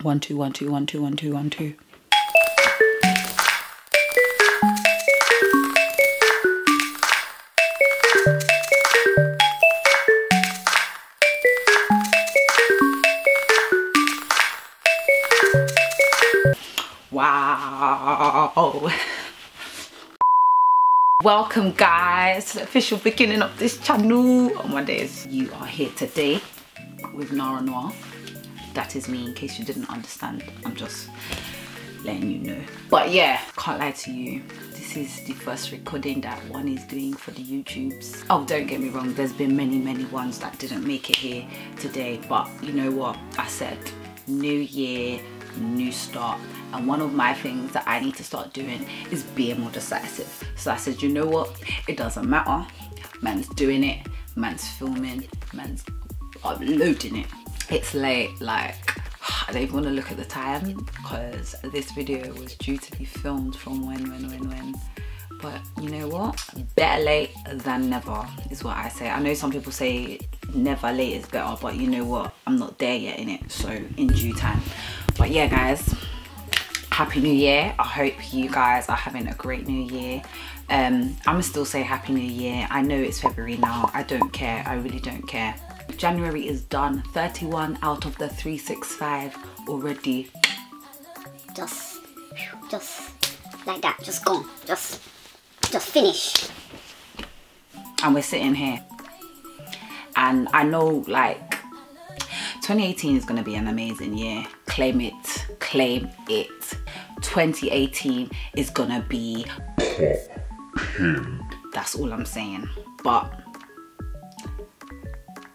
1 2 1 2 1 2 1 2 1 2. Wow. Welcome guys to the official beginning of this channel. On my days, you are here today with NarahNoire. That is me, in case you didn't understand. I'm just letting you know. But yeah, can't lie to you, this is the first recording that one is doing for the YouTubes. Oh, don't get me wrong, there's been many ones that didn't make it here today, but you know what, I said new year, new start, and one of my things that I need to start doing is being more decisive. So I said, you know what, it doesn't matter, man's doing it, man's filming, man's uploading it. It's late, like I don't even want to look at the time because this video was due to be filmed from when. But you know what, better late than never is what I say. I know some people say never late is better, but you know what, I'm not there yet in it, so in due time. But yeah guys, happy new year. I hope you guys are having a great new year. I'm gonna still say happy new year. I know it's February now, I don't care, I really don't care. January is done, 31 out of the 365 already. Just like that, just gone, just finish. And we're sitting here, and I know like 2018 is gonna be an amazing year. Claim it, claim it. 2018 is gonna be that's all I'm saying. But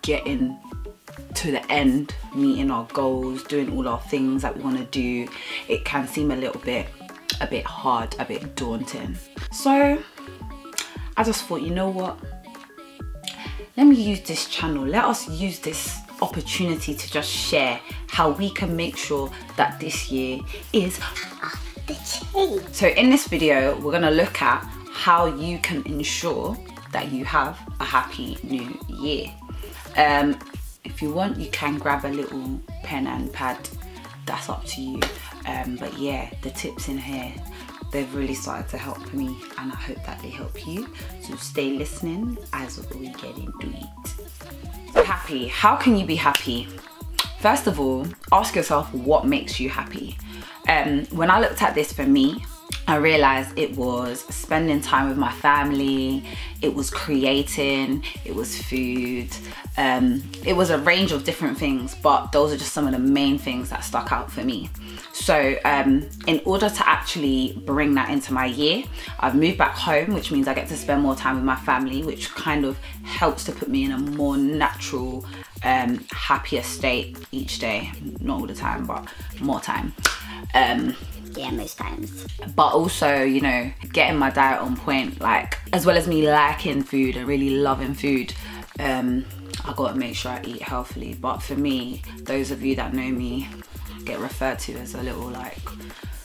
getting to the end, meeting our goals, doing all our things that we want to do, it can seem a bit hard, a bit daunting. So I just thought, you know what, let me use this channel, let us use this opportunity to just share how we can make sure that this year is the chain. So in this video, we're gonna look at how you can ensure that you have a happy new year. If you want, you can grab a little pen and pad, that's up to you. But yeah, the tips in here, they've really started to help me, and I hope that they help you. So stay listening as we get into it. So happy, how can you be happy? First of all, ask yourself what makes you happy. When I looked at this for me, I realized it was spending time with my family, it was creating, it was food, it was a range of different things, but those are just some of the main things that stuck out for me. So in order to actually bring that into my year, I've moved back home, which means I get to spend more time with my family, which kind of helps to put me in a more natural, happier state each day. Not all the time, but more time. Yeah, most times. But also, you know, getting my diet on point, like, as well as me liking food and really loving food, I gotta make sure I eat healthily. But for me, those of you that know me get referred to as a little like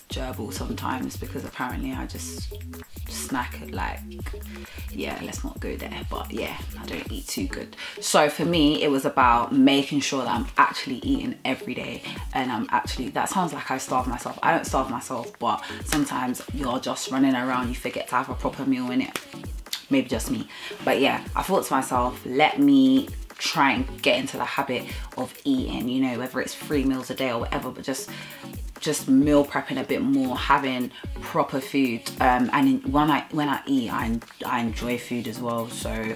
gerbil sometimes, because apparently I just snack at, like, yeah, let's not go there, but yeah, I don't eat too good. So for me, it was about making sure that I'm actually eating every day, and I'm actually, that sounds like I starve myself. I don't starve myself, but sometimes you're just running around, you forget to have a proper meal in it. Maybe just me. But yeah, I thought to myself, let me try and get into the habit of eating, you know, whether it's 3 meals a day or whatever, but just meal prepping a bit more, having proper food, and when I eat, I enjoy food as well. So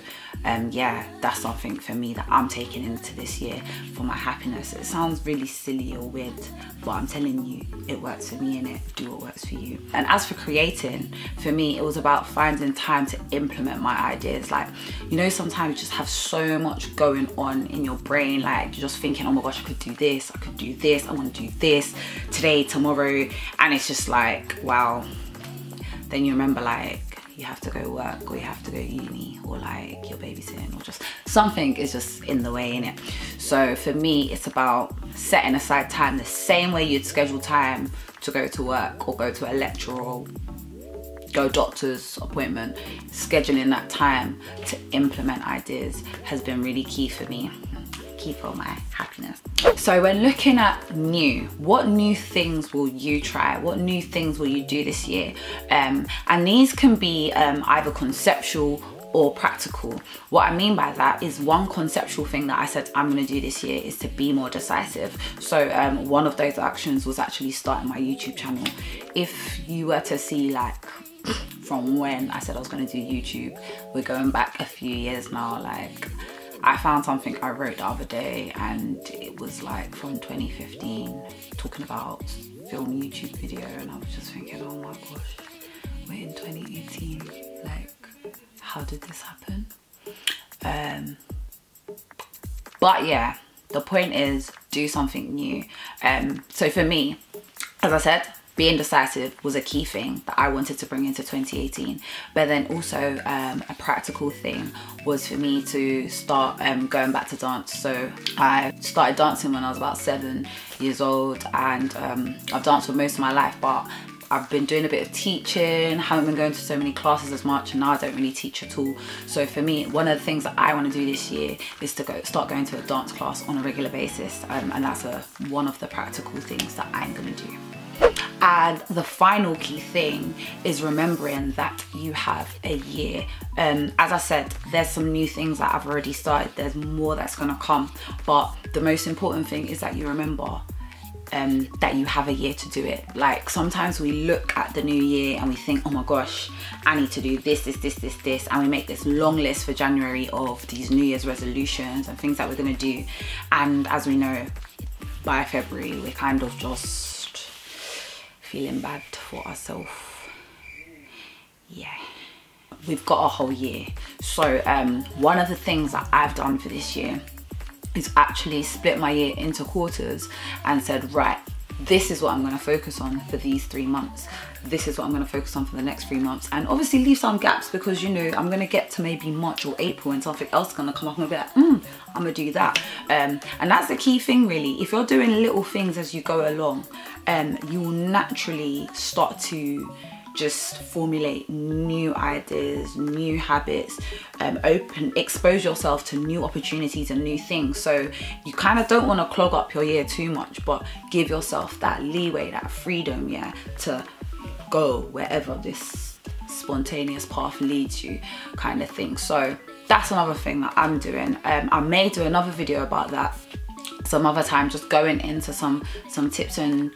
yeah, that's something for me that I'm taking into this year for my happiness. It sounds really silly or weird, but I'm telling you, it works for me, innit? Do what works for you. And as for creating, for me, it was about finding time to implement my ideas. Like, you know, sometimes you just have so much going on in your brain, like you're just thinking, oh my gosh, I could do this, I could do this, I want to do this today, tomorrow, and it's just like, wow. Then you remember, like, you have to go work, or you have to go uni, or like you're babysitting, or just something is just in the way, innit? So for me, it's about setting aside time the same way you'd schedule time to go to work or go to a lecture or go doctor's appointment. Scheduling that time to implement ideas has been really key for me. key for my happiness. So when looking at new, what new things will you try? What new things will you do this year? And these can be either conceptual or practical. What I mean by that is, one conceptual thing that I said I'm going to do this year is to be more decisive. So one of those actions was actually starting my YouTube channel. If you were to see like from when I said I was going to do YouTube, we're going back a few years now. Like, I found something I wrote the other day and it was like from 2015 talking about film YouTube video, and I was just thinking, oh my gosh, we're in 2018, like how did this happen? But yeah, the point is, do something new. So for me, as I said, being decisive was a key thing that I wanted to bring into 2018. But then also a practical thing was for me to start going back to dance. So I started dancing when I was about 7 years old, and I've danced for most of my life, but I've been doing a bit of teaching, haven't been going to so many classes as much, and now I don't really teach at all. So for me, one of the things that I want to do this year is to start going to a dance class on a regular basis, and that's one of the practical things that I'm going to do. And the final key thing is remembering that you have a year. As I said, there's some new things that I've already started, there's more that's going to come, but the most important thing is that you remember that you have a year to do it. Like, sometimes we look at the new year and we think, oh my gosh, I need to do this, and we make this long list for January of these New Year's resolutions and things that we're going to do, and as we know, by February we're kind of just feeling bad for ourselves. Yeah, we've got a whole year. So one of the things that I've done for this year is actually split my year into quarters and said, right, this is what I'm going to focus on for these 3 months. This is what I'm going to focus on for the next 3 months, and obviously leave some gaps, because you know I'm going to get to maybe March or April and something else is going to come up and I'll be like, I'm going to do that. And that's the key thing really. If you're doing little things as you go along, you will naturally start to just formulate new ideas, new habits, expose yourself to new opportunities and new things. So you kind of don't want to clog up your year too much, but give yourself that leeway, that freedom, yeah, to go wherever this spontaneous path leads you, kind of thing. So that's another thing that I'm doing. I may do another video about that some other time, just going into some tips and,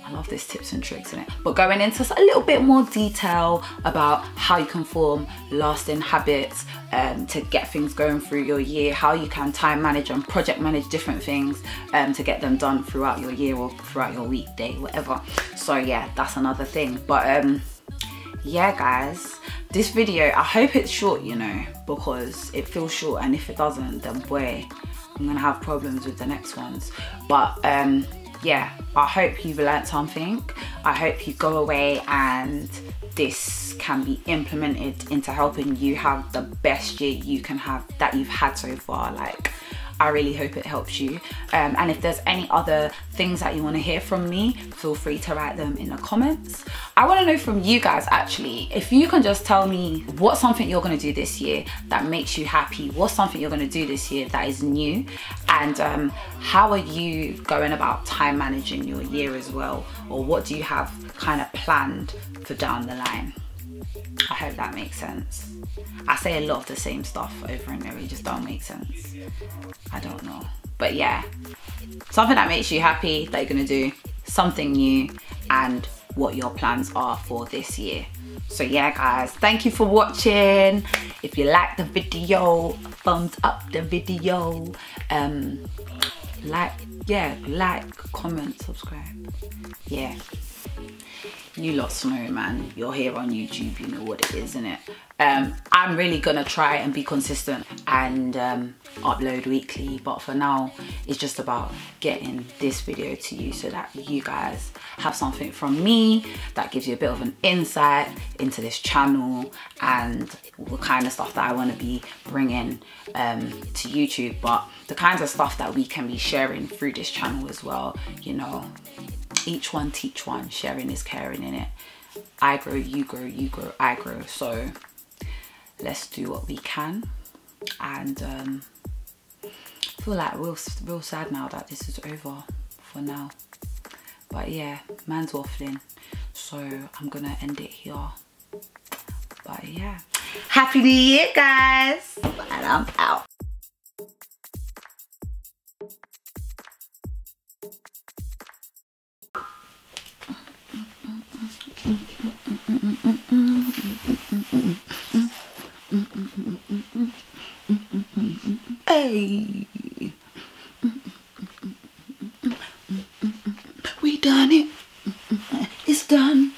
I love this tips and tricks in it, but going into a little bit more detail about how you can form lasting habits to get things going through your year, how you can time manage and project manage different things to get them done throughout your year or throughout your weekday, whatever. So yeah, that's another thing. But yeah guys, this video, I hope it's short, you know, because it feels short, and if it doesn't, then boy, I'm gonna have problems with the next ones. But yeah, I hope you've learned something. I hope you go away and this can be implemented into helping you have the best year you can have, that you've had so far. Like, I really hope it helps you. And if there's any other things that you want to hear from me, feel free to write them in the comments. I want to know from you guys, actually, if you can just tell me what's something you're going to do this year that makes you happy, what's something you're going to do this year that is new, and how are you going about time managing your year as well, or what do you have kind of planned for down the line? I hope that makes sense. I say a lot of the same stuff over and over, it just don't make sense. I don't know. But yeah, something that makes you happy that you're gonna do, something new, and what your plans are for this year. So yeah guys, thank you for watching. If you like the video, thumbs up the video. Like, comment, subscribe. Yeah. You lot know, man, you're here on YouTube, you know what it is, innit? I'm really gonna try and be consistent and upload weekly, but for now it's just about getting this video to you so that you guys have something from me that gives you a bit of an insight into this channel and the kind of stuff that I want to be bringing to YouTube, but the kinds of stuff that we can be sharing through this channel as well, you know. Each one teach one, sharing is caring, in it. I grow, you grow, you grow, I grow. So let's do what we can, and feel feel like real sad now that this is over for now. But yeah, man's waffling, so I'm gonna end it here. But yeah, Happy New Year, guys, and I'm out. Hey, we done it. It's done.